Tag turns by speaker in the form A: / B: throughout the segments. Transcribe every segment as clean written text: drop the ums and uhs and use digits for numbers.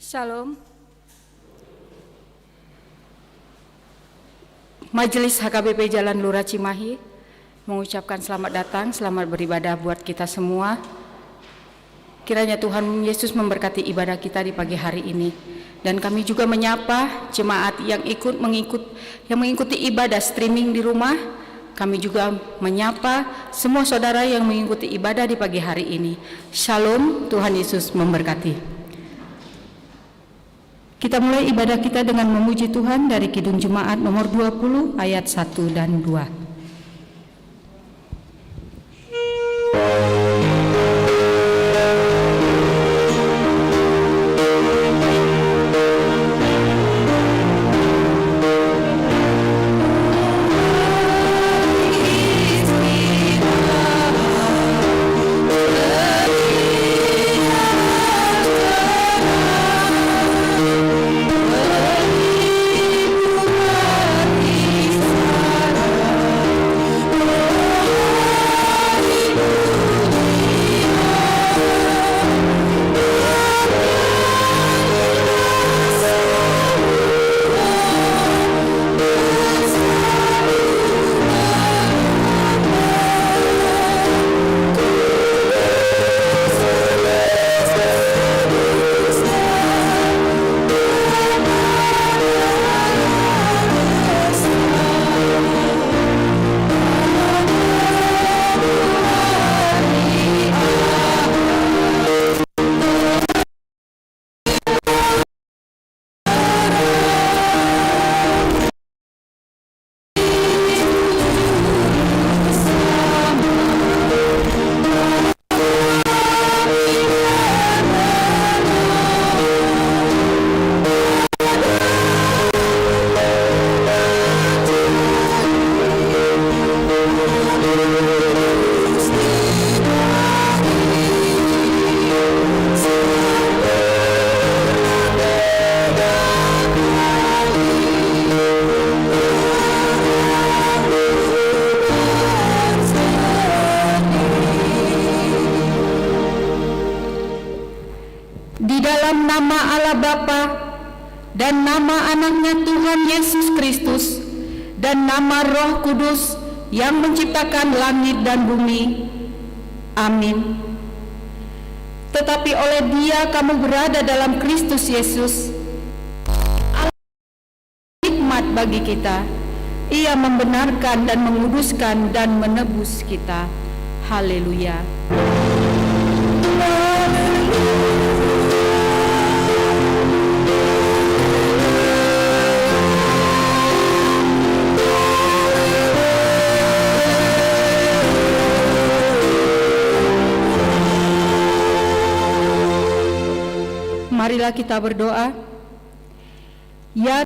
A: Shalom. Majelis HKBP Jalan Lurah Cimahi mengucapkan selamat datang, selamat beribadah buat kita semua. Kiranya Tuhan Yesus memberkati ibadah kita di pagi hari ini. Dan kami juga menyapa jemaat yang mengikuti ibadah streaming di rumah. Kami juga menyapa semua saudara yang mengikuti ibadah di pagi hari ini. Shalom, Tuhan Yesus memberkati. Kita mulai ibadah kita dengan memuji Tuhan dari Kidung Jemaat nomor 20 ayat 1 dan 2. Dan nama anaknya Tuhan Yesus Kristus dan nama Roh Kudus yang menciptakan langit dan bumi. Amin. Tetapi oleh Dia kamu berada dalam Kristus Yesus, Allah hikmat bagi kita. Ia membenarkan dan menguduskan dan menebus kita. Haleluya. Marilah kita berdoa. Ya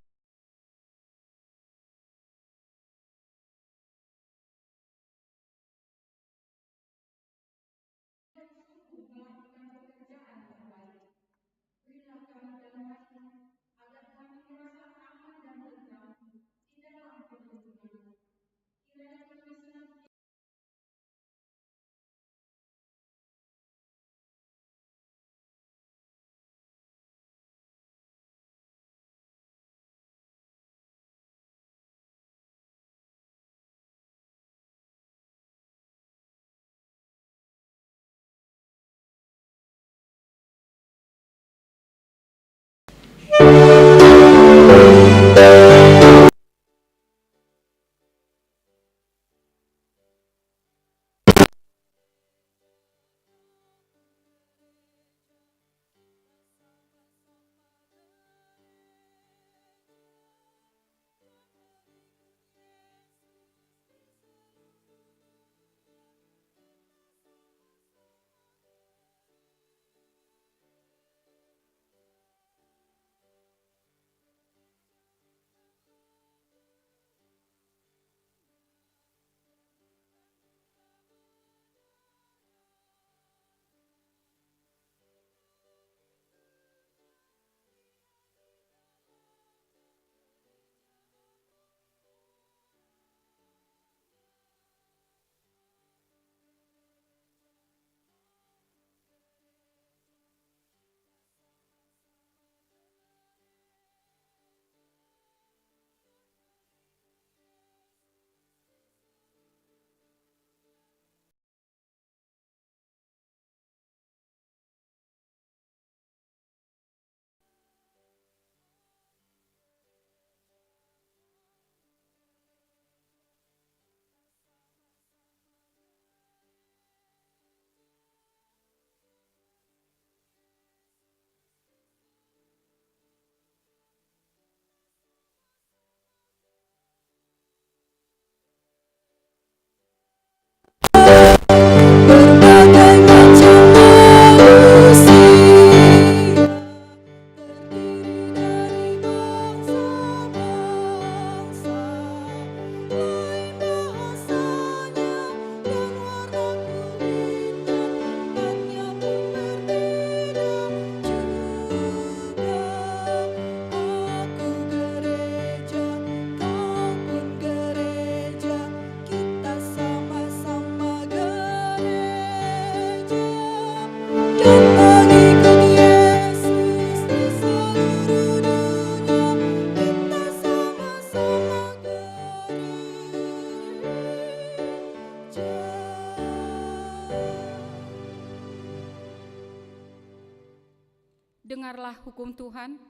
A: Dengarlah hukum Tuhan,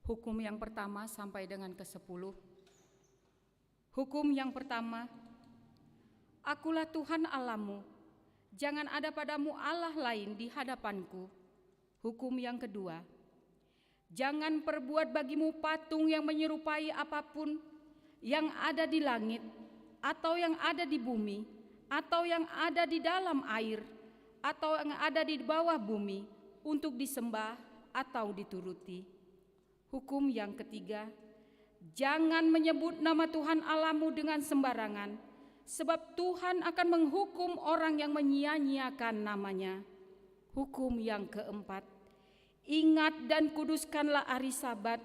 A: hukum yang pertama sampai dengan ke-10. Hukum yang pertama, Akulah Tuhan Allahmu, jangan ada padamu Allah lain di hadapanku. Hukum yang kedua, jangan perbuat bagimu patung yang menyerupai apapun yang ada di langit, atau yang ada di bumi, atau yang ada di dalam air, atau yang ada di bawah bumi, untuk disembah atau dituruti. Hukum yang ketiga, jangan menyebut nama Tuhan Allahmu dengan sembarangan, sebab Tuhan akan menghukum orang yang menyia-nyiakan namanya. Hukum yang keempat, ingat dan kuduskanlah hari Sabat.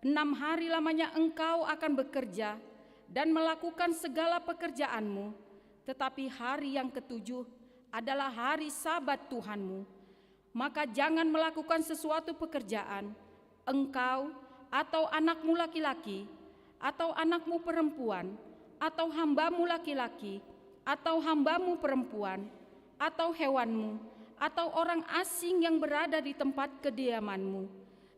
A: 6 hari lamanya engkau akan bekerja dan melakukan segala pekerjaanmu, tetapi hari yang ke-7 adalah hari Sabat Tuhanmu. Maka jangan melakukan sesuatu pekerjaan, engkau atau anakmu laki-laki, atau anakmu perempuan, atau hambamu laki-laki, atau hambamu perempuan, atau hewanmu, atau orang asing yang berada di tempat kediamanmu.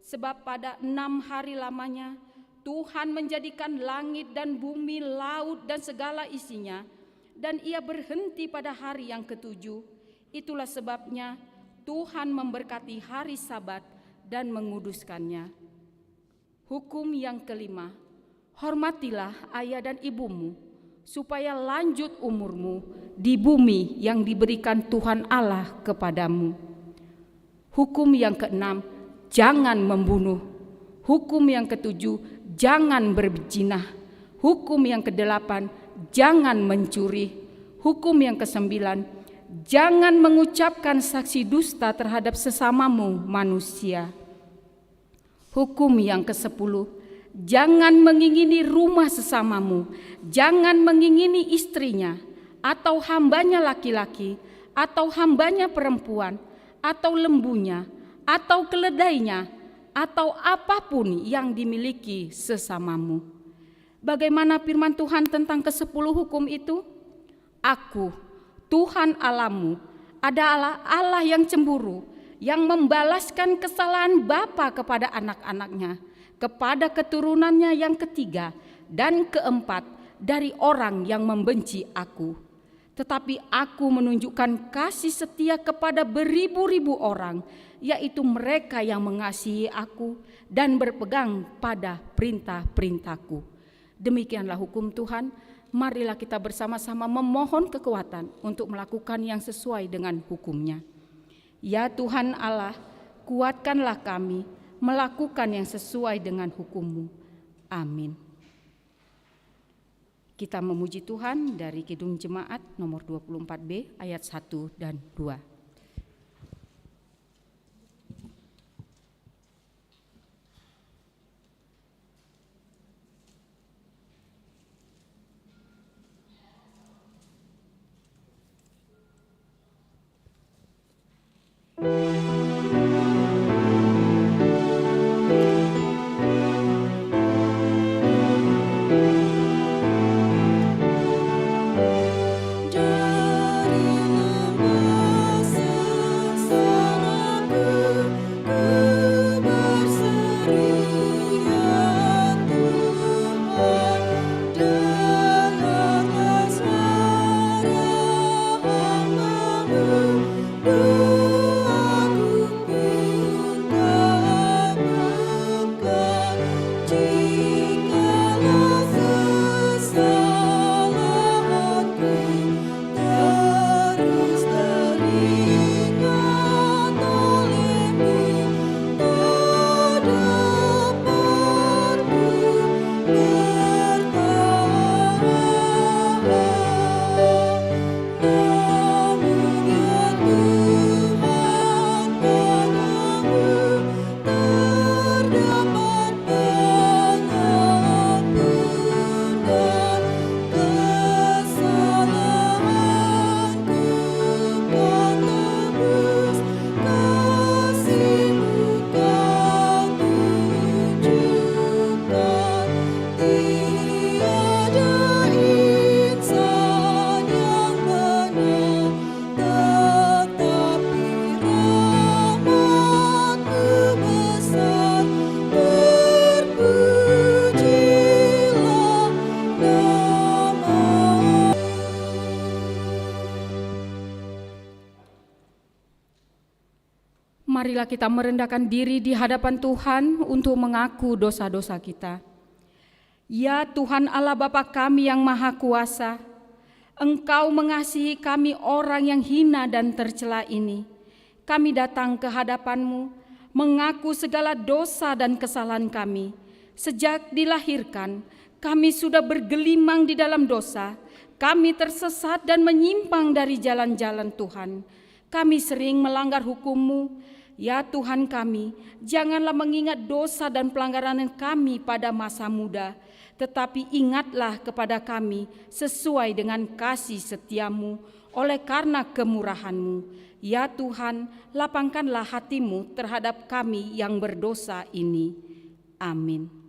A: Sebab pada 6 hari lamanya Tuhan menjadikan langit dan bumi, laut dan segala isinya, dan Ia berhenti pada hari yang ke-7. Itulah sebabnya Tuhan memberkati hari Sabat dan menguduskannya. Hukum yang kelima, hormatilah ayah dan ibumu, supaya lanjut umurmu di bumi yang diberikan Tuhan Allah kepadamu. Hukum yang keenam, jangan membunuh. Hukum yang ketujuh, jangan berzina. Hukum yang kedelapan, jangan mencuri. Hukum yang kesembilan, jangan mengucapkan saksi dusta terhadap sesamamu manusia. Hukum yang ke-10, jangan mengingini rumah sesamamu, jangan mengingini istrinya, atau hambanya laki-laki, atau hambanya perempuan, atau lembunya, atau keledainya, atau apapun yang dimiliki sesamamu. Bagaimana firman Tuhan tentang ke-10 hukum itu? Aku, Tuhan Allahmu, adalah Allah yang cemburu, yang membalaskan kesalahan bapa kepada anak-anaknya, kepada keturunannya yang ketiga dan keempat dari orang yang membenci aku. Tetapi aku menunjukkan kasih setia kepada beribu-ribu orang, yaitu mereka yang mengasihi aku dan berpegang pada perintah-perintahku. Demikianlah hukum Tuhan. Marilah kita bersama-sama memohon kekuatan untuk melakukan yang sesuai dengan hukum-Nya. Ya Tuhan Allah, kuatkanlah kami melakukan yang sesuai dengan hukum-Mu. Amin. Kita memuji Tuhan dari Kidung Jemaat nomor 24B ayat 1 dan 2.
B: Dari lepas
A: marilah kita merendahkan diri di hadapan Tuhan untuk mengaku dosa-dosa kita. Ya Tuhan Allah Bapa kami yang Maha Kuasa, Engkau mengasihi kami orang yang hina dan tercela ini. Kami datang ke hadapan-Mu, mengaku segala dosa dan kesalahan kami. Sejak dilahirkan, kami sudah bergelimang di dalam dosa. Kami tersesat dan menyimpang dari jalan-jalan Tuhan. Kami sering melanggar hukum-Mu. Ya Tuhan kami, janganlah mengingat dosa dan pelanggaran kami pada masa muda, tetapi ingatlah kepada kami sesuai dengan kasih setia-Mu oleh karena kemurahan-Mu. Ya Tuhan, lapangkanlah hati-Mu terhadap kami yang berdosa ini. Amin.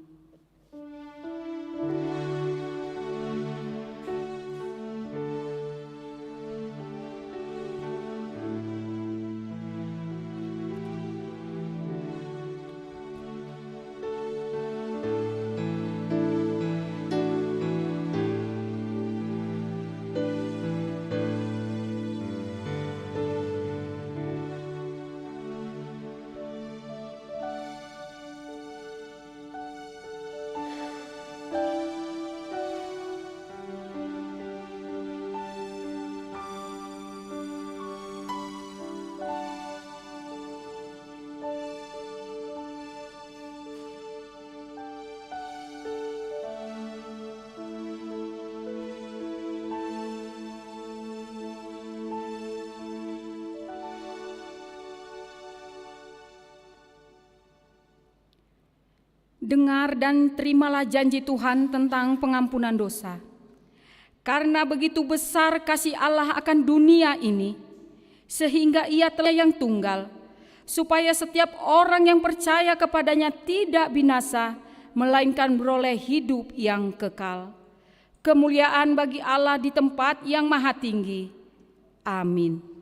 A: Dengar dan terimalah janji Tuhan tentang pengampunan dosa. Karena begitu besar kasih Allah akan dunia ini, sehingga Ia telah yang tunggal, supaya setiap orang yang percaya kepadanya tidak binasa, melainkan beroleh hidup yang kekal. Kemuliaan bagi Allah di tempat yang maha tinggi. Amin.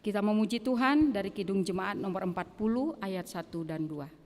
A: Kita memuji Tuhan dari Kidung Jemaat nomor 40 ayat 1 dan 2.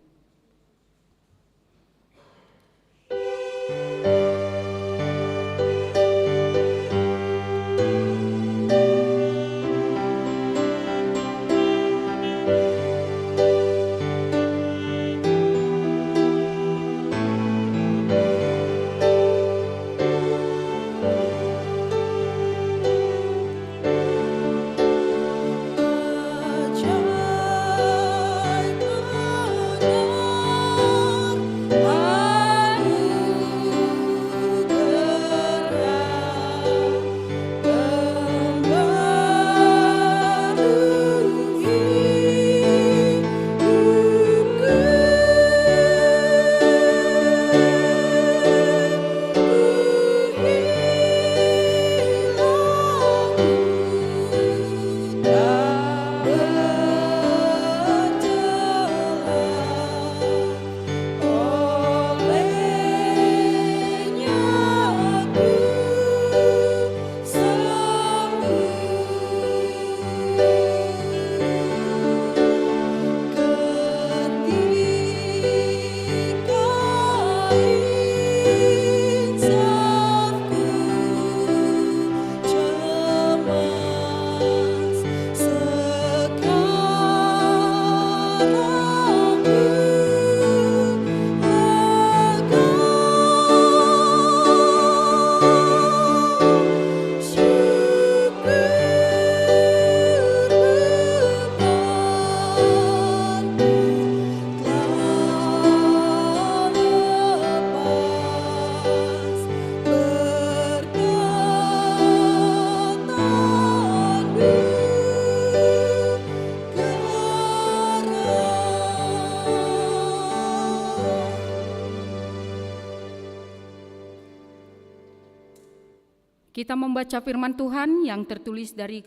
A: Kita membaca firman Tuhan yang tertulis dari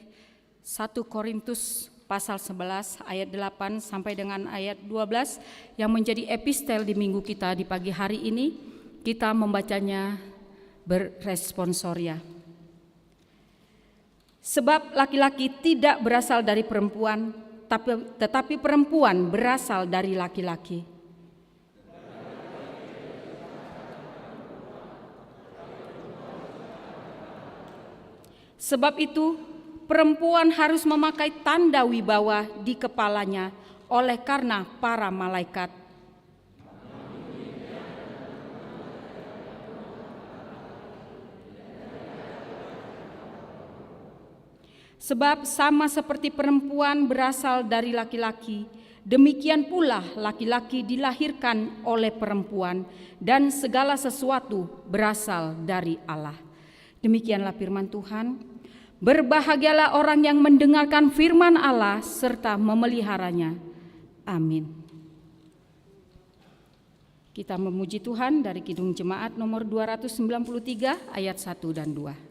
A: 1 Korintus pasal 11 ayat 8 sampai dengan ayat 12 yang menjadi epistel di minggu kita di pagi hari ini. Kita membacanya berresponsoria. Sebab laki-laki tidak berasal dari perempuan, tetapi perempuan berasal dari laki-laki. Sebab itu, perempuan harus memakai tanda wibawa di kepalanya oleh karena para malaikat. Sebab sama seperti perempuan berasal dari laki-laki, demikian pula laki-laki dilahirkan oleh perempuan, dan segala sesuatu berasal dari Allah. Demikianlah firman Tuhan. Berbahagialah orang yang mendengarkan firman Allah serta memeliharanya. Amin. Kita memuji Tuhan dari Kidung Jemaat nomor 293 ayat 1 dan 2.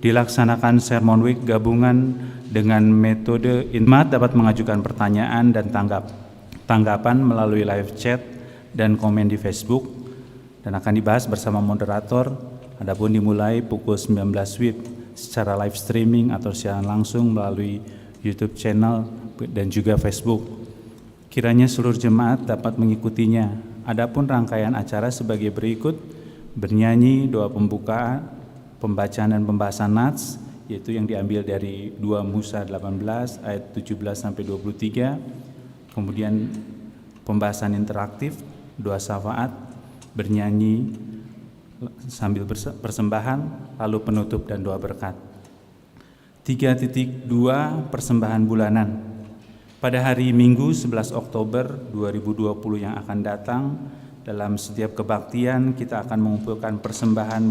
B: Dilaksanakan Sermon Week gabungan dengan metode Jemaat dapat mengajukan pertanyaan dan tanggapan melalui live chat dan komen di Facebook dan akan dibahas bersama moderator. Adapun dimulai pukul 19 WIB secara live streaming atau siaran langsung melalui YouTube channel dan juga Facebook. Kiranya seluruh jemaat dapat mengikutinya. Adapun rangkaian acara sebagai berikut: bernyanyi, doa pembukaan, pembacaan dan pembahasan nats, yaitu yang diambil dari 2 Musa 18 ayat 17 sampai 23, kemudian pembahasan interaktif, doa syafaat, bernyanyi sambil persembahan, lalu penutup dan doa berkat. 3.2 Persembahan bulanan. Pada hari Minggu 11 Oktober 2020 yang akan datang, dalam setiap kebaktian kita akan mengumpulkan persembahan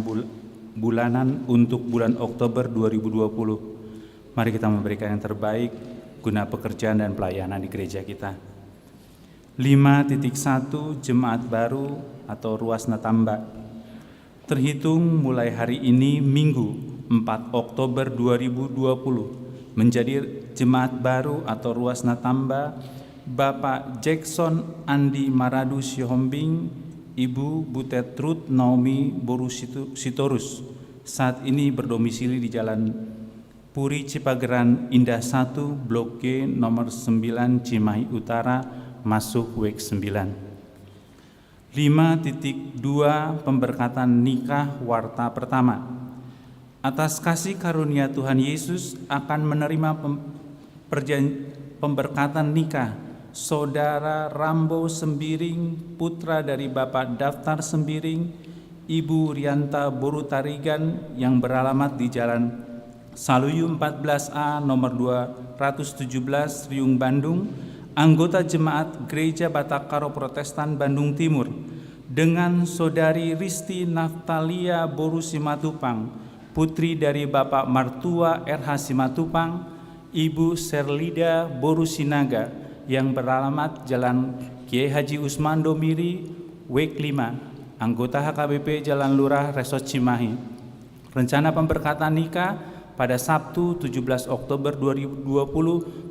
B: bulanan untuk bulan Oktober 2020. Mari kita memberikan yang terbaik guna pekerjaan dan pelayanan di gereja kita. 5.1 Jemaat baru atau Ruas Natamba. Terhitung mulai hari ini Minggu 4 Oktober 2020 menjadi jemaat baru atau ruas Natamba Bapak Jackson Andi Maradu Sihombing, Ibu Butet Ruth Naomi Boru Sitorus, saat ini berdomisili di Jalan Puri Cipageran Indah 1 Blok G nomor 9 Cimahi Utara masuk WEG 9. 5.2 Pemberkatan nikah warta pertama. Atas kasih karunia Tuhan Yesus akan menerima pemberkatan nikah Saudara Rambo Sembiring, putra dari Bapak Daftar Sembiring, Ibu Rianta Boru Tarigan yang beralamat di Jalan Saluyu 14A nomor 217 Riung Bandung, anggota Jemaat Gereja Batakaro Protestan Bandung Timur, dengan Saudari Risti Naftalia Boru Simatupang, putri dari Bapak Martua RH Simatupang, Ibu Serlida Boru Sinaga yang beralamat Jalan Kiai Haji Usman Domiri, WEG 5, anggota HKBP Jalan Lurah Resort Cimahi. Rencana pemberkatan nikah pada Sabtu 17 Oktober 2020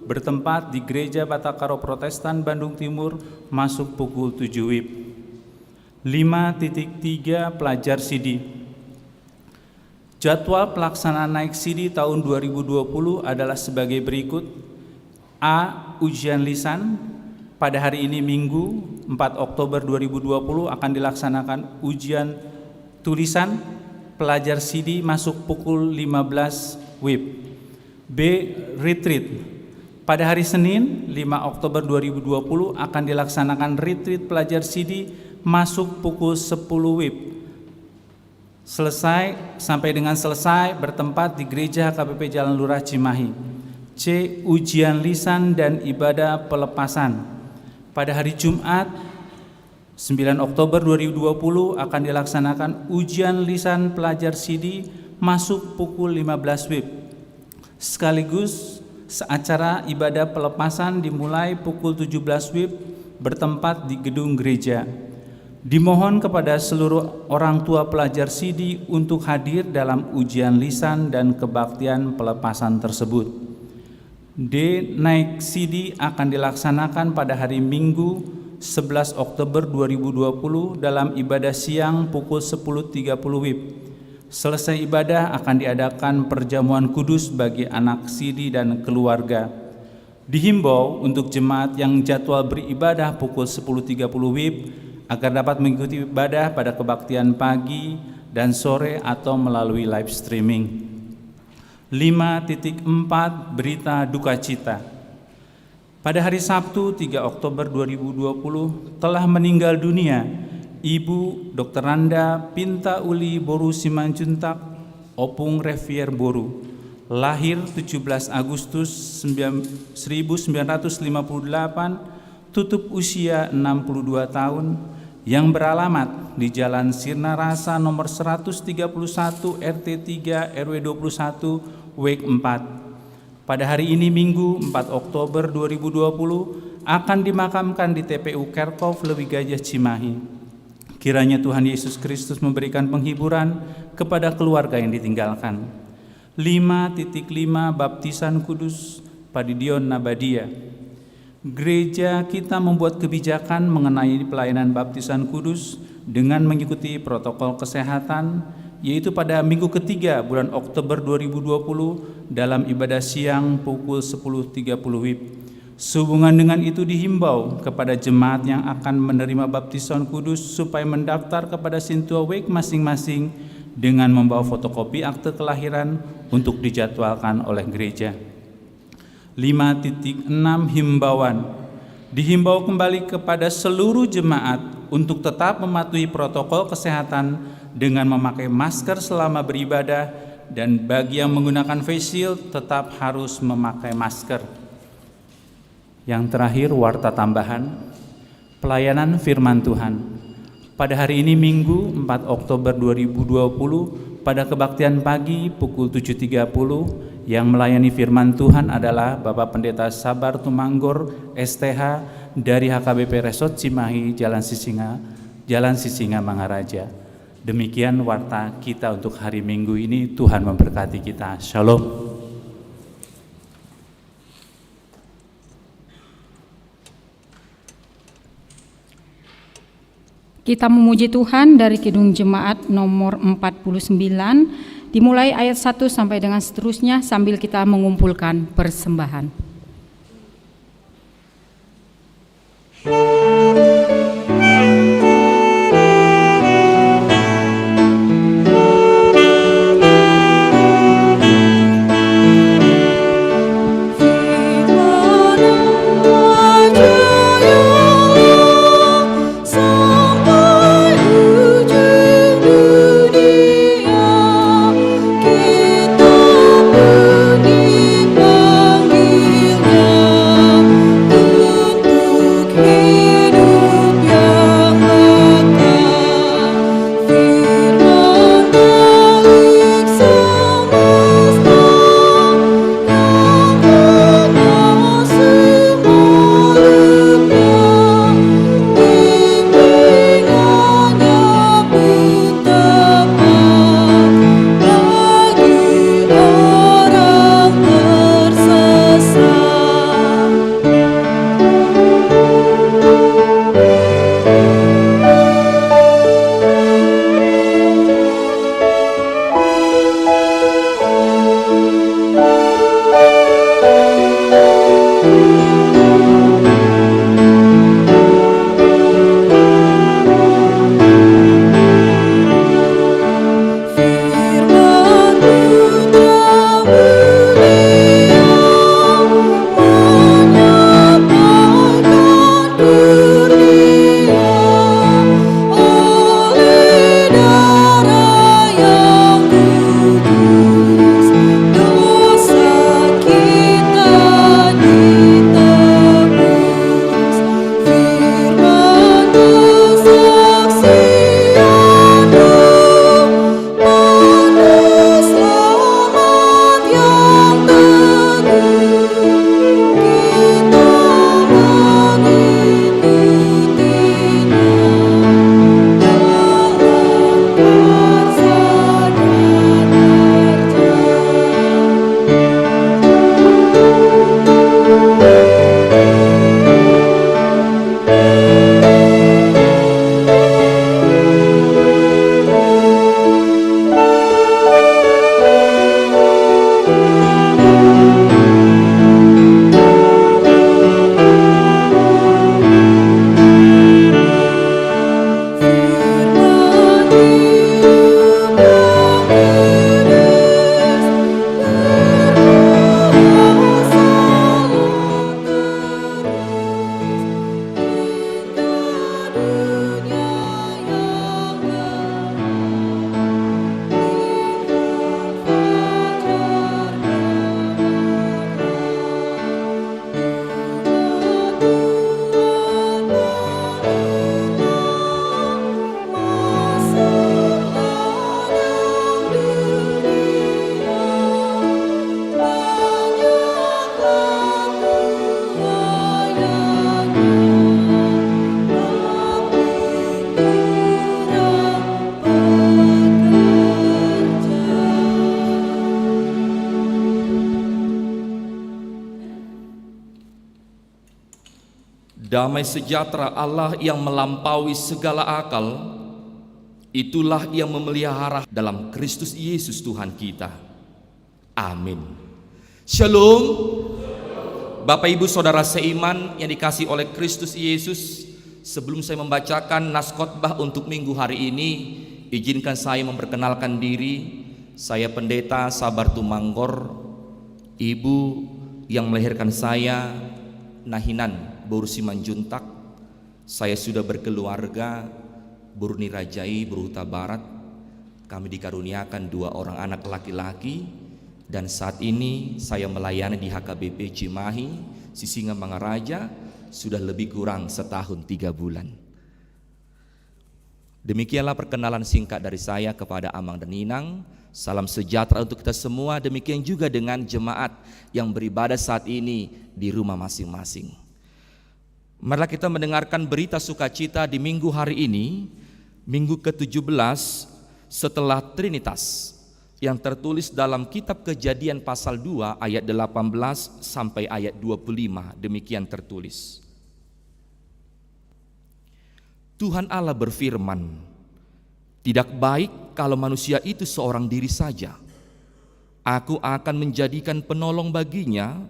B: bertempat di Gereja Batakaro Protestan Bandung Timur masuk pukul 7 WIB. 5.3 Pelajar CD. Jadwal pelaksanaan naik CD tahun 2020 adalah sebagai berikut. A. Ujian lisan. Pada hari ini Minggu 4 Oktober 2020 akan dilaksanakan ujian tulisan pelajar CD masuk pukul 15 WIB. B. Retreat. Pada hari Senin 5 Oktober 2020 akan dilaksanakan retreat pelajar CD masuk pukul 10 WIB. Sampai dengan selesai bertempat di Gereja HKBP Jalan Lurah Cimahi. C. Ujian lisan dan ibadah pelepasan. Pada hari Jumat 9 Oktober 2020 akan dilaksanakan ujian lisan pelajar CD masuk pukul 15 WIB. Sekaligus acara ibadah pelepasan dimulai pukul 17 WIB bertempat di gedung gereja. Dimohon kepada seluruh orang tua pelajar CD untuk hadir dalam ujian lisan dan kebaktian pelepasan tersebut. D. Naik CD akan dilaksanakan pada hari Minggu 11 Oktober 2020 dalam ibadah siang pukul 10.30 WIB. Selesai ibadah akan diadakan perjamuan kudus bagi anak CD dan keluarga. Dihimbau untuk jemaat yang jadwal beribadah pukul 10.30 WIB agar dapat mengikuti ibadah pada kebaktian pagi dan sore atau melalui live streaming. 5.4 Berita duka cita. Pada hari Sabtu 3 Oktober 2020 telah meninggal dunia Ibu Dr. Randa Pinta Uli Boru Simanjuntak, Opung Revier Boru, lahir 17 Agustus 1958, tutup usia 62 tahun, yang beralamat di Jalan Sirna Rasa nomor 131 RT 3 RW 21 WEG 4. Pada hari ini Minggu 4 Oktober 2020 akan dimakamkan di TPU Kerkov Lewi Gajah Cimahi. Kiranya Tuhan Yesus Kristus memberikan penghiburan kepada keluarga yang ditinggalkan. 5.5 Baptisan Kudus Padidion Nabadia. Gereja kita membuat kebijakan mengenai pelayanan baptisan kudus dengan mengikuti protokol kesehatan, yaitu pada minggu ketiga bulan Oktober 2020 dalam ibadah siang pukul 10.30 WIB. Sehubungan dengan itu dihimbau kepada jemaat yang akan menerima baptisan kudus supaya mendaftar kepada Sintua WEG masing-masing dengan membawa fotokopi akte kelahiran untuk dijadwalkan oleh gereja. 5.6 Himbauan. Dihimbau kembali kepada seluruh jemaat untuk tetap mematuhi protokol kesehatan dengan memakai masker selama beribadah, dan bagi yang menggunakan face shield tetap harus memakai masker. Yang terakhir, warta tambahan, pelayanan firman Tuhan. Pada hari ini Minggu 4 Oktober 2020 pada kebaktian pagi pukul 7.30 yang melayani firman Tuhan adalah Bapak Pendeta Sabar Tumanggor STH dari HKBP Resort Cimahi Jalan Sisinga Mangaraja. Demikian warta kita untuk hari Minggu ini. Tuhan memberkati kita. Shalom.
A: Kita memuji Tuhan dari Kidung Jemaat nomor 49, dimulai ayat 1 sampai dengan seterusnya sambil kita mengumpulkan persembahan.
C: Damai sejahtera Allah yang melampaui segala akal, itulah yang memelihara dalam Kristus Yesus Tuhan kita. Amin. Shalom. Bapak Ibu Saudara seiman yang dikasihi oleh Kristus Yesus, sebelum saya membacakan nas khotbah untuk minggu hari ini, izinkan saya memperkenalkan diri. Saya Pendeta Sabar Tumanggor. Ibu yang melahirkan saya Nahinan Boru Simanjuntak. Saya sudah berkeluarga, Buruni Rajai, Berhuta Barat. Kami dikaruniakan 2 orang anak laki-laki, dan saat ini saya melayani di HKBP Cimahi, Sisingamangaraja, sudah lebih kurang setahun 3 bulan. Demikianlah perkenalan singkat dari saya kepada Amang dan Ninang. Salam sejahtera untuk kita semua, demikian juga dengan jemaat yang beribadah saat ini di rumah masing-masing. Marilah kita mendengarkan berita sukacita di minggu hari ini, minggu ke-17 setelah Trinitas yang tertulis dalam kitab Kejadian pasal 2 ayat 18 sampai ayat 25. Demikian tertulis. Tuhan Allah berfirman, "Tidak baik kalau manusia itu seorang diri saja. Aku akan menjadikan penolong baginya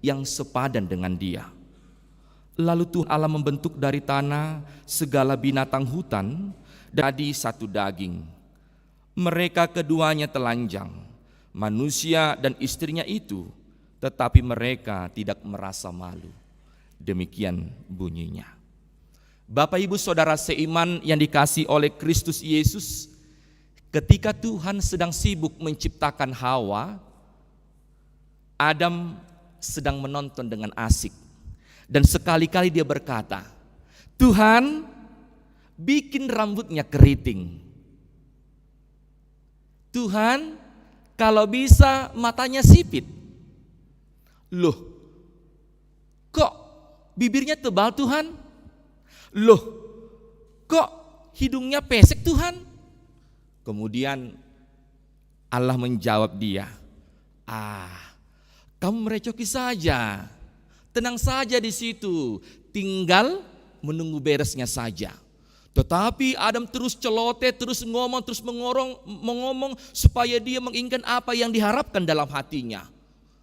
C: yang sepadan dengan dia." Lalu Tuhan Allah membentuk dari tanah segala binatang hutan jadi satu daging. Mereka keduanya telanjang, manusia dan istrinya itu, tetapi mereka tidak merasa malu. Demikian bunyinya. Bapak Ibu Saudara seiman yang dikasihi oleh Kristus Yesus, ketika Tuhan sedang sibuk menciptakan Hawa, Adam sedang menonton dengan asik. Dan sekali-kali dia berkata, "Tuhan, bikin rambutnya keriting. Tuhan, kalau bisa matanya sipit. Loh, kok bibirnya tebal Tuhan? Loh, kok hidungnya pesek Tuhan?" Kemudian Allah menjawab dia, "Kamu merecoki saja. Tenang saja di situ, tinggal menunggu beresnya saja." Tetapi Adam terus celoteh, terus ngomong, terus mengomong supaya dia menginginkan apa yang diharapkan dalam hatinya.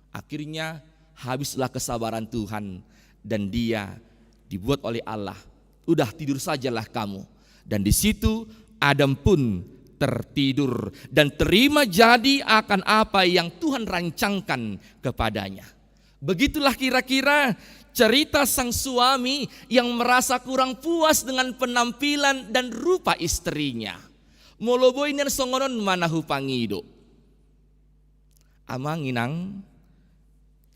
C: Akhirnya habislah kesabaran Tuhan dan dia dibuat oleh Allah. "Udah tidur sajalah kamu." Dan di situ Adam pun tertidur dan terima jadi akan apa yang Tuhan rancangkan kepadanya. Begitulah kira-kira cerita sang suami yang merasa kurang puas dengan penampilan dan rupa istrinya. Moloboy nen songonon manahu pangido. Amanginang,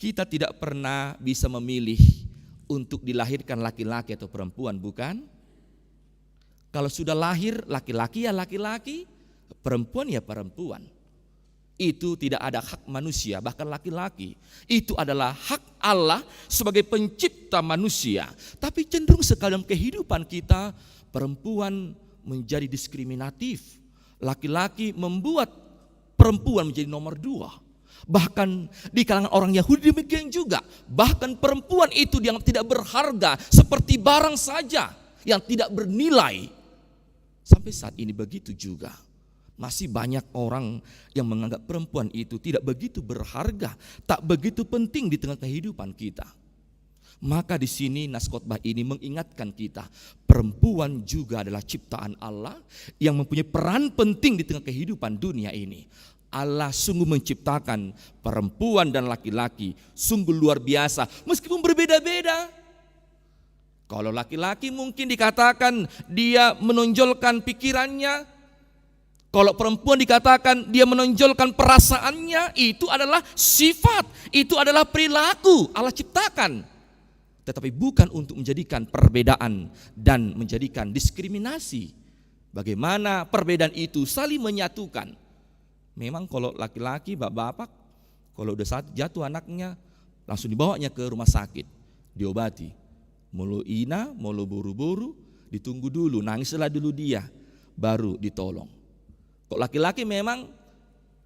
C: kita tidak pernah bisa memilih untuk dilahirkan laki-laki atau perempuan, bukan? Kalau sudah lahir laki-laki ya laki-laki, perempuan ya perempuan. Itu tidak ada hak manusia, bahkan laki-laki. Itu adalah hak Allah sebagai pencipta manusia. Tapi cenderung sekali dalam kehidupan kita, perempuan menjadi diskriminatif. Laki-laki membuat perempuan menjadi nomor 2. Bahkan di kalangan orang Yahudi demikian juga. Bahkan perempuan itu yang tidak berharga, seperti barang saja yang tidak bernilai. Sampai saat ini begitu juga. Masih banyak orang yang menganggap perempuan itu tidak begitu berharga, tak begitu penting di tengah kehidupan kita. Maka di sini nas khotbah ini mengingatkan kita, perempuan juga adalah ciptaan Allah yang mempunyai peran penting di tengah kehidupan dunia ini. Allah sungguh menciptakan perempuan dan laki-laki sungguh luar biasa, meskipun berbeda-beda. Kalau laki-laki mungkin dikatakan dia menonjolkan pikirannya. Kalau perempuan dikatakan dia menonjolkan perasaannya, itu adalah sifat, itu adalah perilaku Allah ciptakan. Tetapi bukan untuk menjadikan perbedaan dan menjadikan diskriminasi. Bagaimana perbedaan itu saling menyatukan. Memang kalau laki-laki, bapak-bapak, kalau udah jatuh anaknya, langsung dibawanya ke rumah sakit, diobati. Mulu ina, mulu buru-buru, ditunggu dulu, nangislah dulu dia, baru ditolong. Kok laki-laki memang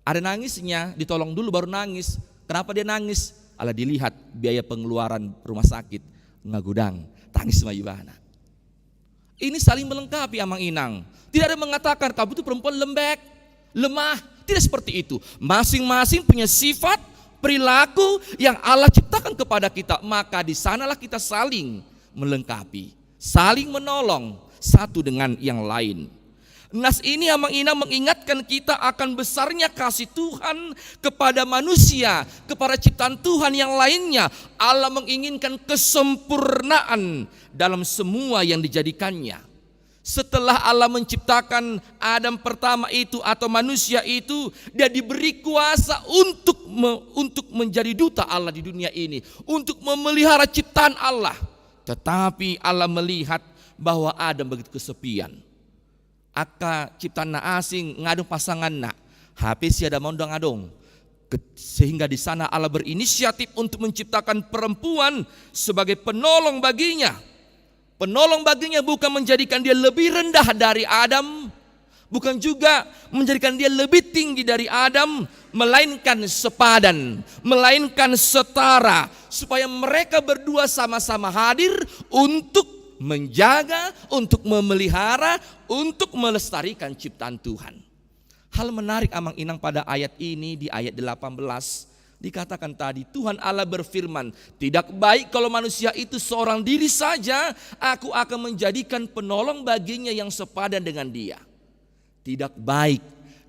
C: ada nangisnya, ditolong dulu baru nangis. Kenapa dia nangis? Ala dilihat biaya pengeluaran rumah sakit, ngagudang, tangis mayubana. Ini saling melengkapi amang inang. Tidak ada mengatakan kamu itu perempuan lembek, lemah. Tidak seperti itu. Masing-masing punya sifat, perilaku yang Allah ciptakan kepada kita. Maka di sanalah kita saling melengkapi, saling menolong satu dengan yang lain. Nas ini amang ina mengingatkan kita akan besarnya kasih Tuhan kepada manusia, kepada ciptaan Tuhan yang lainnya. Allah menginginkan kesempurnaan dalam semua yang dijadikannya. Setelah Allah menciptakan Adam pertama itu atau manusia itu, dia diberi kuasa untuk menjadi duta Allah di dunia ini, untuk memelihara ciptaan Allah. Tetapi Allah melihat bahwa Adam begitu kesepian. Aka ciptaan na asing ngadong pasangan na, HP siada mondong adong. Sehingga di sana Allah berinisiatif untuk menciptakan perempuan sebagai penolong baginya. Penolong baginya bukan menjadikan dia lebih rendah dari Adam, bukan juga menjadikan dia lebih tinggi dari Adam, melainkan sepadan, melainkan setara, supaya mereka berdua sama-sama hadir untuk menjaga, untuk memelihara, untuk melestarikan ciptaan Tuhan. Hal menarik amang inang pada ayat ini, di ayat 18 dikatakan tadi, Tuhan Allah berfirman, tidak baik kalau manusia itu seorang diri saja, aku akan menjadikan penolong baginya yang sepadan dengan dia. Tidak baik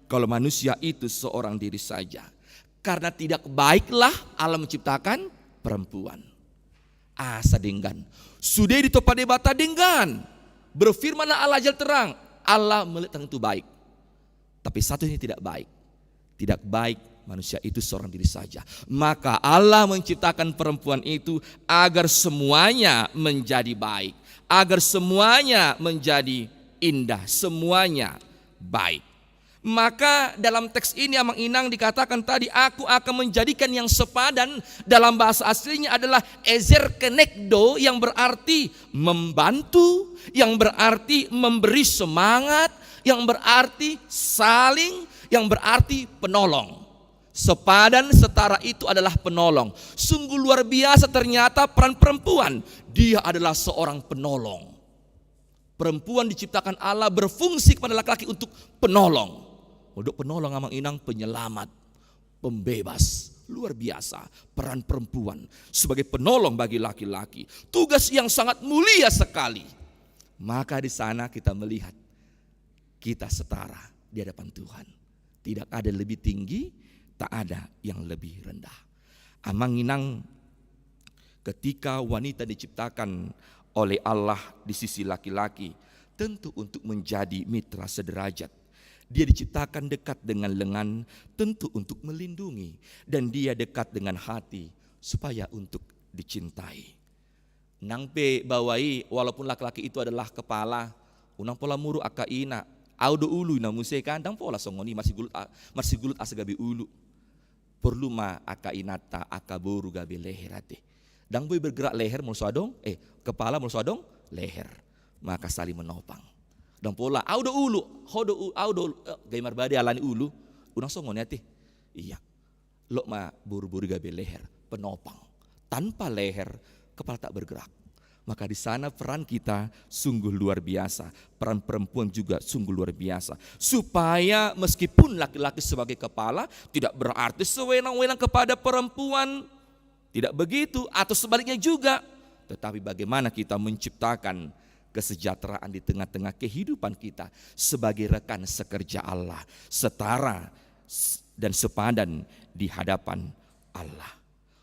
C: kalau manusia itu seorang diri saja, karena tidak baiklah Allah menciptakan perempuan. Asa denggan, sudah ditopade bata denggan, berfirmanlah Allah jal terang, Allah melihat itu baik. Tapi satu ini tidak baik. Tidak baik manusia itu seorang diri saja. Maka Allah menciptakan perempuan itu agar semuanya menjadi baik, agar semuanya menjadi indah, semuanya baik. Maka dalam teks ini amang inang dikatakan tadi, aku akan menjadikan yang sepadan, dalam bahasa aslinya adalah ezer kenekdo, yang berarti membantu, yang berarti memberi semangat, yang berarti saling, yang berarti penolong. Sepadan setara itu adalah penolong. Sungguh luar biasa ternyata peran perempuan. Dia adalah seorang penolong. Perempuan diciptakan Allah berfungsi kepada laki-laki untuk penolong. Untuk penolong amang inang, penyelamat, pembebas. Luar biasa peran perempuan sebagai penolong bagi laki-laki. Tugas yang sangat mulia sekali. Maka di sana kita melihat kita setara di hadapan Tuhan. Tidak ada lebih tinggi, tak ada yang lebih rendah. Amang inang, ketika wanita diciptakan oleh Allah di sisi laki-laki, tentu untuk menjadi mitra sederajat. Dia diciptakan dekat dengan lengan, tentu untuk melindungi, dan dia dekat dengan hati supaya untuk dicintai. Nang pe bawai, walaupun laki-laki itu adalah kepala, unang pola muru akaina, audo ulu na musekan, dang pola songoni masih gulut asagabi ulu. Perlu ma akainata akaboru gabe leherate. Dang boy bergerak leher mulus adong, kepala mulus adong, leher. Maka saling menopang. Dan pola audo ulu, audo gaimar bade alani ulu, unang songoni ate. Iya. Lo ma buru-buru gabe leher, penopang. Tanpa leher, kepala tak bergerak. Maka di sana peran kita sungguh luar biasa. Peran perempuan juga sungguh luar biasa. Supaya meskipun laki-laki sebagai kepala, tidak berarti sewenang-wenang kepada perempuan. Tidak begitu, atau sebaliknya juga. Tetapi bagaimana kita menciptakan kesejahteraan di tengah-tengah kehidupan kita sebagai rekan sekerja Allah, setara dan sepadan di hadapan Allah.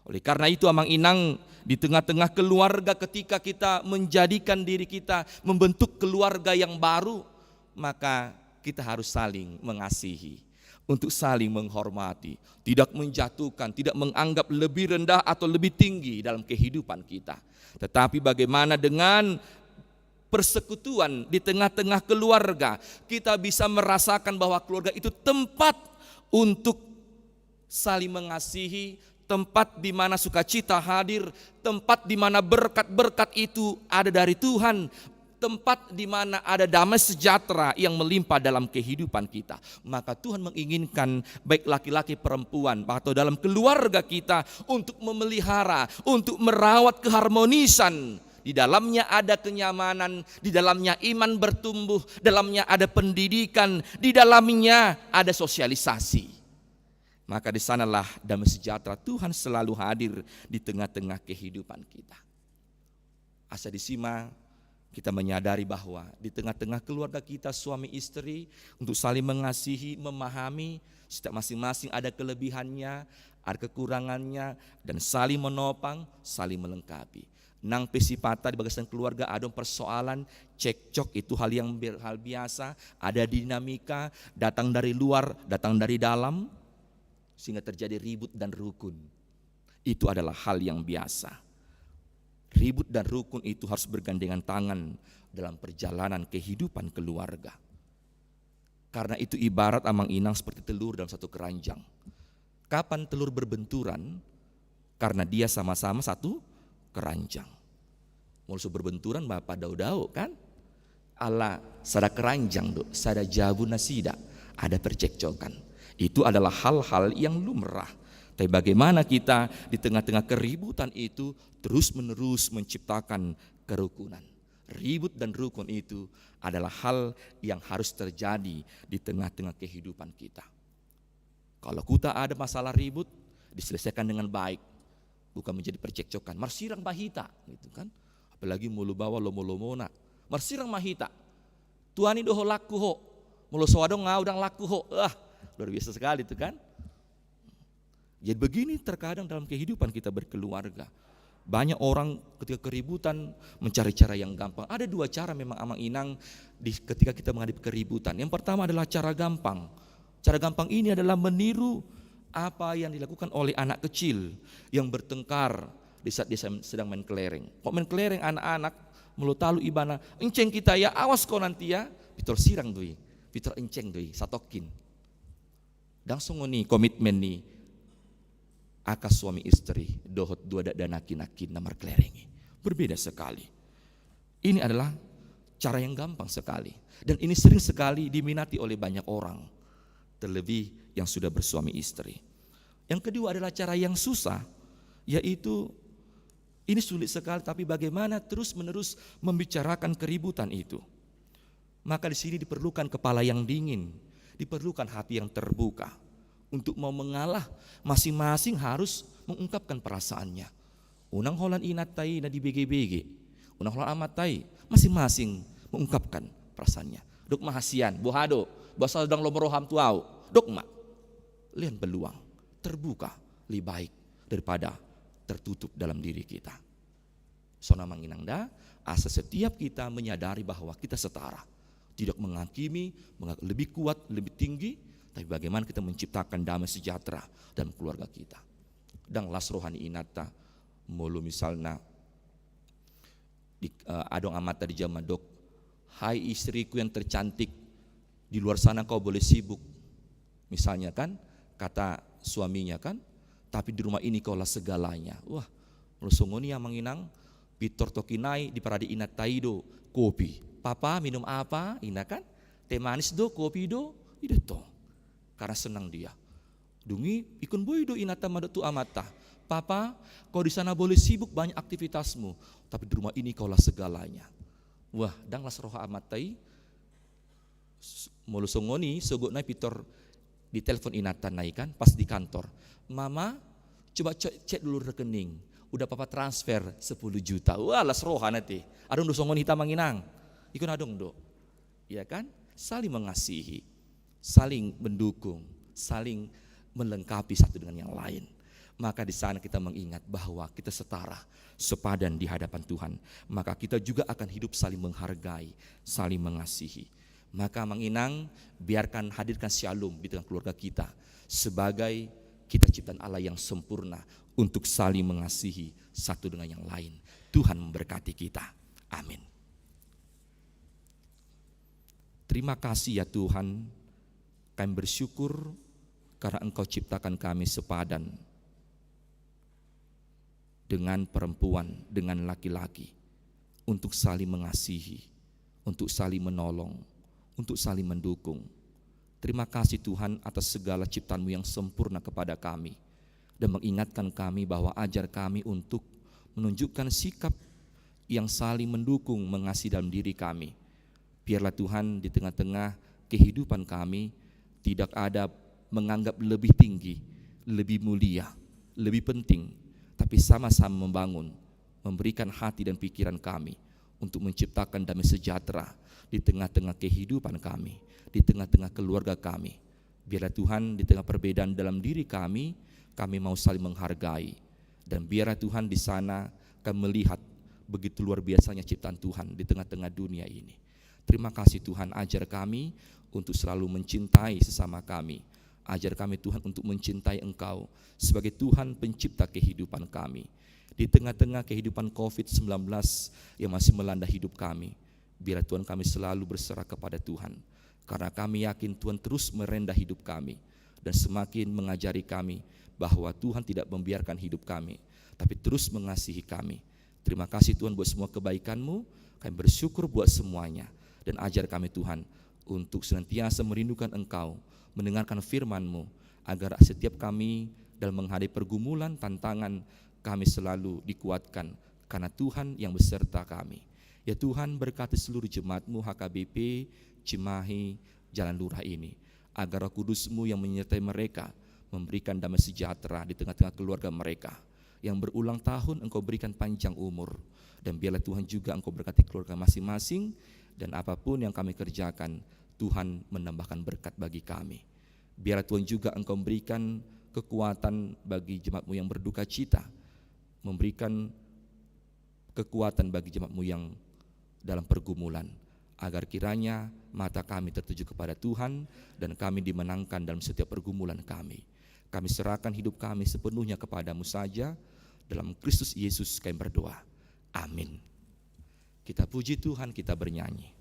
C: Oleh karena itu amang inang, di tengah-tengah keluarga ketika kita menjadikan diri kita membentuk keluarga yang baru, maka kita harus saling mengasihi, untuk saling menghormati, tidak menjatuhkan, tidak menganggap lebih rendah atau lebih tinggi dalam kehidupan kita. Tetapi bagaimana dengan persekutuan di tengah-tengah keluarga, kita bisa merasakan bahwa keluarga itu tempat untuk saling mengasihi, tempat di mana sukacita hadir, tempat di mana berkat-berkat itu ada dari Tuhan, tempat di mana ada damai sejahtera yang melimpah dalam kehidupan kita. Maka Tuhan menginginkan baik laki-laki perempuan atau dalam keluarga kita untuk memelihara, untuk merawat keharmonisan. Di dalamnya ada kenyamanan, di dalamnya iman bertumbuh, dalamnya ada pendidikan, di dalamnya ada sosialisasi. Maka di sanalah damai sejahtera Tuhan selalu hadir di tengah-tengah kehidupan kita. Asa disima kita menyadari bahwa di tengah-tengah keluarga kita suami istri untuk saling mengasihi, memahami, setiap masing-masing ada kelebihannya, ada kekurangannya, dan saling menopang, saling melengkapi. Nang pesipata di bagian keluarga ada persoalan, cekcok itu hal biasa, ada dinamika, datang dari luar, datang dari dalam, sehingga terjadi ribut dan rukun. Itu adalah hal yang biasa. Ribut dan rukun itu harus bergandengan tangan dalam perjalanan kehidupan keluarga. Karena itu ibarat amang inang seperti telur dalam satu keranjang. Kapan telur berbenturan? Karena dia sama-sama satu keranjang. Mulai berbenturan bapak dau-dau kan? Allah sada keranjang do, sada jabu nasida, ada percekcokan. Itu adalah hal-hal yang lumrah. Tapi bagaimana kita di tengah-tengah keributan itu terus-menerus menciptakan kerukunan. Ribut dan rukun itu adalah hal yang harus terjadi di tengah-tengah kehidupan kita. Kalau kita ada masalah ribut, diselesaikan dengan baik, bukan menjadi percekcokan. Marsirang mahita, gitu kan? Apalagi mulu bawa lomo-lomona. Marsirang mahita. Tuani doho laku ho, mulu sawadong ngaudang laku ho. Luar biasa sekali itu kan? Jadi begini terkadang dalam kehidupan kita berkeluarga. Banyak orang ketika keributan mencari cara yang gampang. Ada dua cara memang Amang Inang ketika kita menghadapi keributan. Yang pertama adalah cara gampang. Cara gampang ini adalah meniru apa yang dilakukan oleh anak kecil yang bertengkar di saat dia sedang main kelereng. Kok main kelereng anak-anak melutalu ibana, enceng kita ya, awas kau nanti ya. Pitor sirang doi, pitor enceng doi, satokin. Langsung nih komitmen nih. Akas suami istri dohot dua danakin namar klerengi. Berbeda sekali. Ini adalah cara yang gampang sekali. Dan ini sering sekali diminati oleh banyak orang. Terlebih yang sudah bersuami istri. Yang kedua adalah cara yang susah. Yaitu ini sulit sekali, tapi bagaimana terus menerus membicarakan keributan itu. Maka di sini diperlukan kepala yang dingin. Diperlukan hati yang terbuka. Untuk mau mengalah, masing-masing harus mengungkapkan perasaannya. Unang holan inatai na di BG-BG, unang holan amatai, masing-masing mengungkapkan perasaannya. Dok mahasian, bohado, basal dang lomoroham tuau, dok mak, lian peluang, terbuka lebih baik daripada tertutup dalam diri kita. Sona manginangda, asa setiap kita menyadari bahwa kita setara, tidak menghakimi, lebih kuat, lebih tinggi. Tapi bagaimana kita menciptakan damai sejahtera dalam keluarga kita. Dan las rohani inata, mulu misalnya adong amata di zaman dok, hai istriku yang tercantik, di luar sana kau boleh sibuk. Misalnya kan, kata suaminya kan, tapi di rumah ini kaulah segalanya. Wah, melusungoni yang menginang, pitor tokinai di paradi inat taido, kopi. Papa minum apa? Ina kan, teh manis do, kopi do, ide toh. Karena senang dia. Dungi ikun boy do inata madatu amata. Papa, kau di sana boleh sibuk banyak aktivitasmu, tapi di rumah ini kaulah segalanya. Wah, dang las roha amatai. Molusongoni sogokna pitor di telepon inata naikan pas di kantor. Mama, coba cek dulu rekening. Udah papa transfer 10 juta. Wah, las roha nanti. Adong do songoni hita manginang. Ikun adong do. Iya kan? Saling mengasihi. Saling mendukung, saling melengkapi satu dengan yang lain. Maka di sana kita mengingat bahwa kita setara, sepadan di hadapan Tuhan. Maka kita juga akan hidup saling menghargai, saling mengasihi. Maka menginang, biarkan hadirkan shalom di tengah keluarga kita. Sebagai kita ciptaan Allah yang sempurna untuk saling mengasihi satu dengan yang lain. Tuhan memberkati kita. Amin. Terima kasih ya Tuhan. Kami bersyukur karena Engkau ciptakan kami sepadan dengan perempuan, dengan laki-laki, untuk saling mengasihi, untuk saling menolong, untuk saling mendukung. Terima kasih Tuhan atas segala ciptaan-Mu yang sempurna kepada kami, dan mengingatkan kami bahwa ajar kami untuk menunjukkan sikap yang saling mendukung, mengasihi dalam diri kami. Biarlah Tuhan di tengah-tengah kehidupan kami tidak ada menganggap lebih tinggi, lebih mulia, lebih penting, tapi sama-sama membangun, memberikan hati dan pikiran kami untuk menciptakan damai sejahtera di tengah-tengah kehidupan kami, di tengah-tengah keluarga kami. Biarlah Tuhan di tengah perbedaan dalam diri kami mau saling menghargai, dan biarlah Tuhan di sana kami melihat begitu luar biasanya ciptaan Tuhan di tengah-tengah dunia ini. Terima kasih Tuhan, ajar kami untuk selalu mencintai sesama kami. Ajar kami Tuhan untuk mencintai Engkau sebagai Tuhan pencipta kehidupan kami. Di tengah-tengah kehidupan COVID-19 yang masih melanda hidup kami, biar Tuhan kami selalu berserah kepada Tuhan. Karena kami yakin Tuhan terus merendah hidup kami dan semakin mengajari kami bahwa Tuhan tidak membiarkan hidup kami, tapi terus mengasihi kami. Terima kasih Tuhan buat semua kebaikan-Mu, kami bersyukur buat semuanya. dan ajar kami Tuhan untuk senantiasa merindukan Engkau, mendengarkan firman-Mu, agar setiap kami dalam menghadapi pergumulan, tantangan, kami selalu dikuatkan karena Tuhan yang beserta kami. Ya Tuhan, berkati seluruh jemaat-Mu HKBP Cimahi Jalan Lurah ini, agar Roh Kudus-Mu yang menyertai mereka memberikan damai sejahtera di tengah-tengah keluarga mereka. Yang berulang tahun Engkau berikan panjang umur, dan biarlah Tuhan juga Engkau berkati keluarga masing-masing, dan apapun yang kami kerjakan, Tuhan menambahkan berkat bagi kami. Biarlah Tuhan juga Engkau memberikan kekuatan bagi jemaat-Mu yang berduka cita, memberikan kekuatan bagi jemaat-Mu yang dalam pergumulan, agar kiranya mata kami tertuju kepada Tuhan dan kami dimenangkan dalam setiap pergumulan kami. Kami serahkan hidup kami sepenuhnya kepadamu saja. Dalam Kristus Yesus kami berdoa. Amin. Kita puji Tuhan, kita bernyanyi.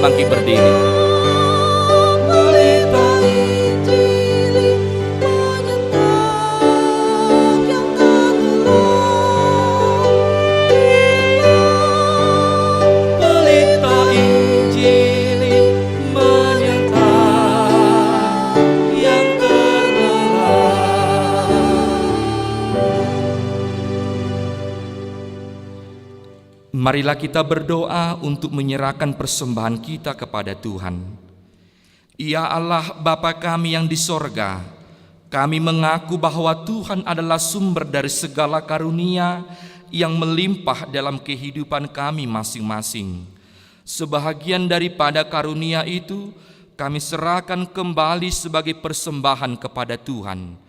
C: Bangkit berdiri. Marilah kita berdoa untuk menyerahkan persembahan kita kepada Tuhan. Ya Allah Bapa kami yang di sorga, kami mengaku bahwa Tuhan adalah sumber dari segala karunia yang melimpah dalam kehidupan kami masing-masing. Sebahagian daripada karunia itu kami serahkan kembali sebagai persembahan kepada Tuhan.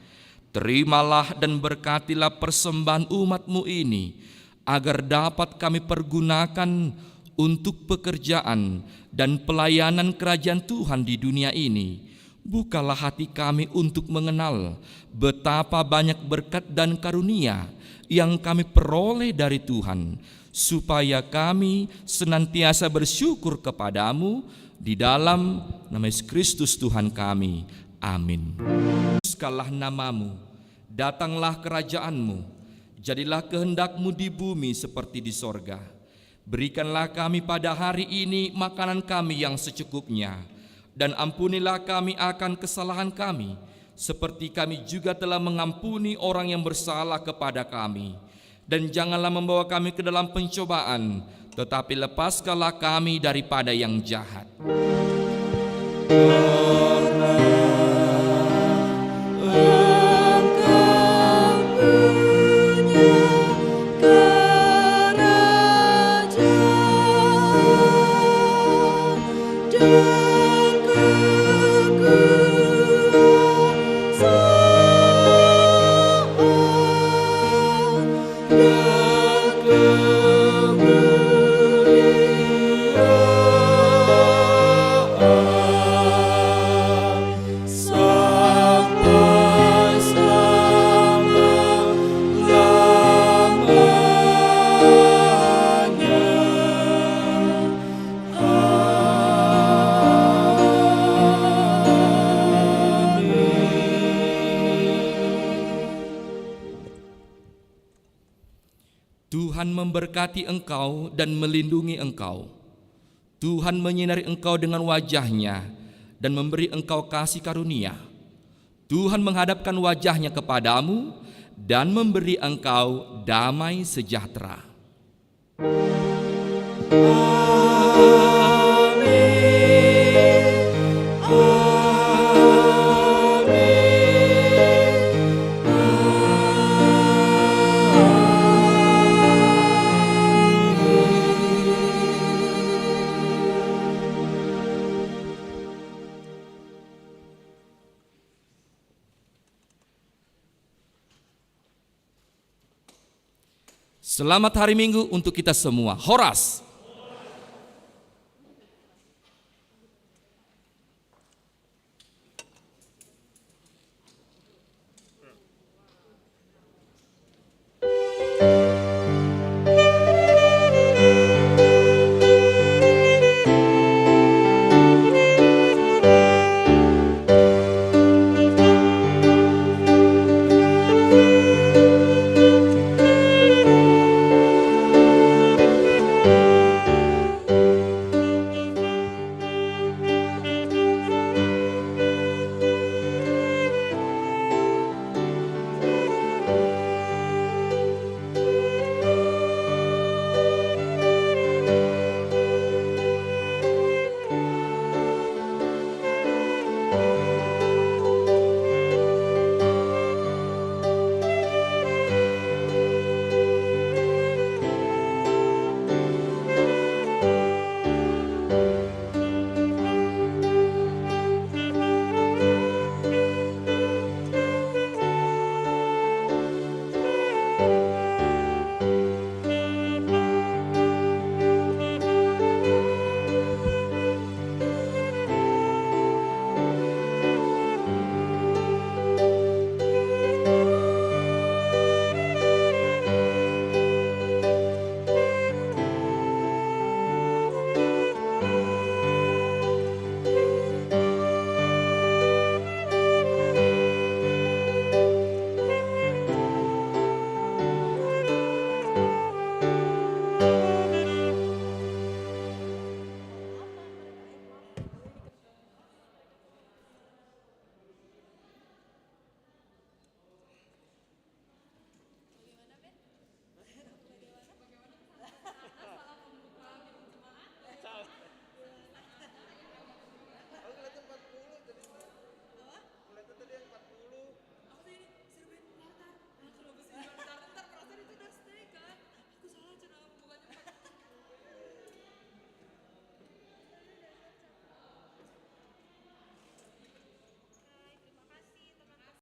C: Terimalah dan berkatilah persembahan umat-Mu ini, agar dapat kami pergunakan untuk pekerjaan dan pelayanan kerajaan Tuhan di dunia ini. Bukalah hati kami untuk mengenal betapa banyak berkat dan karunia yang kami peroleh dari Tuhan, supaya kami senantiasa bersyukur kepadamu di dalam nama Yesus Kristus Tuhan kami. Amin. Kuduskanlah namamu, datanglah kerajaanmu, jadilah kehendakmu di bumi seperti di sorga. Berikanlah kami pada hari ini makanan kami yang secukupnya, dan ampunilah kami akan kesalahan kami, seperti kami juga telah mengampuni orang yang bersalah kepada kami. Dan janganlah membawa kami ke dalam pencobaan, tetapi lepaskanlah kami daripada yang jahat. Tuhan memberkati engkau dan melindungi engkau. Tuhan menyinari engkau dengan wajah-Nya dan memberi engkau kasih karunia. Tuhan menghadapkan wajah-Nya kepadamu dan memberi engkau damai sejahtera. Selamat hari Minggu untuk kita semua. Horas.